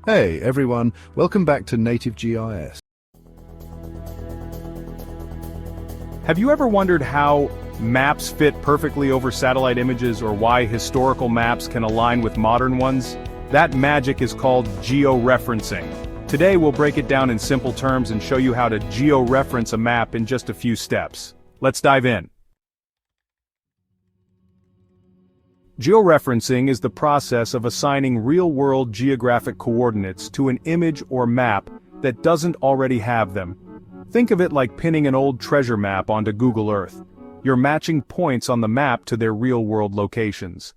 Hey everyone, welcome back to Native GIS. Have you ever wondered how maps fit perfectly over satellite images or why historical maps can align with modern ones? That magic is called georeferencing. Today we'll break it down in simple terms and show you how to georeference a map in just a few steps. Let's dive in. Georeferencing is the process of assigning real-world geographic coordinates to an image or map that doesn't already have them. Think of it like pinning an old treasure map onto Google Earth. You're matching points on the map to their real-world locations.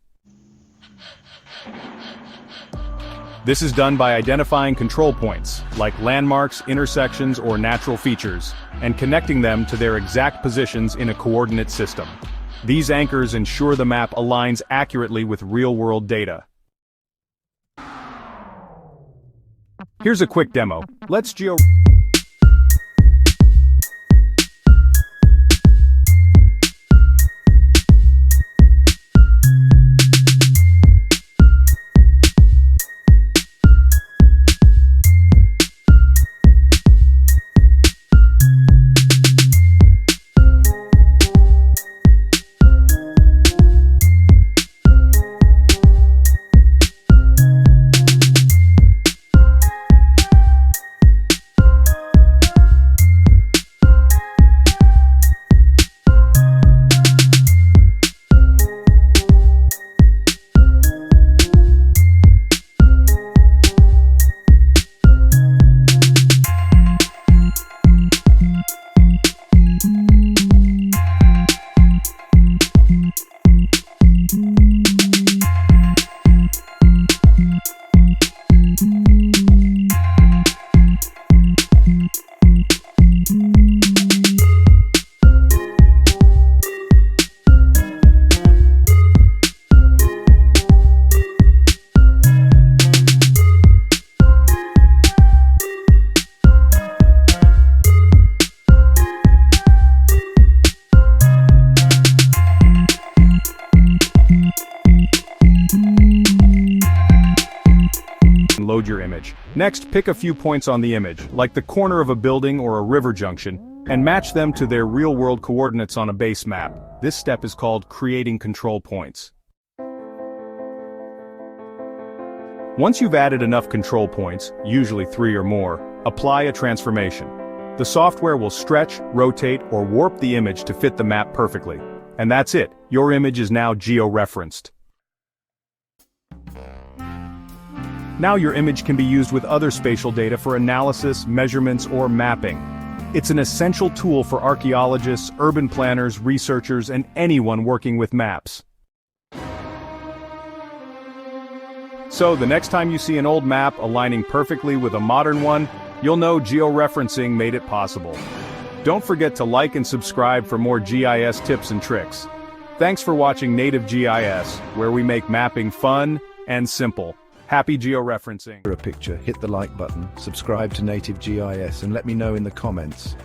This is done by identifying control points, like landmarks, intersections, or natural features, and connecting them to their exact positions in a coordinate system. These anchors ensure the map aligns accurately with real-world data. Here's a quick demo. Let's load your image. Next, pick a few points on the image, like the corner of a building or a river junction, and match them to their real-world coordinates on a base map. This step is called creating control points. Once you've added enough control points, usually 3 or more, apply a transformation. The software will stretch, rotate, or warp the image to fit the map perfectly. And that's it. Your image is now georeferenced. Now your image can be used with other spatial data for analysis, measurements, or mapping. It's an essential tool for archaeologists, urban planners, researchers, and anyone working with maps. So the next time you see an old map aligning perfectly with a modern one, you'll know georeferencing made it possible. Don't forget to like and subscribe for more GIS tips and tricks. Thanks for watching Native GIS, where we make mapping fun and simple. Happy georeferencing. For a picture, hit the like button, subscribe to Native GIS, and let me know in the comments.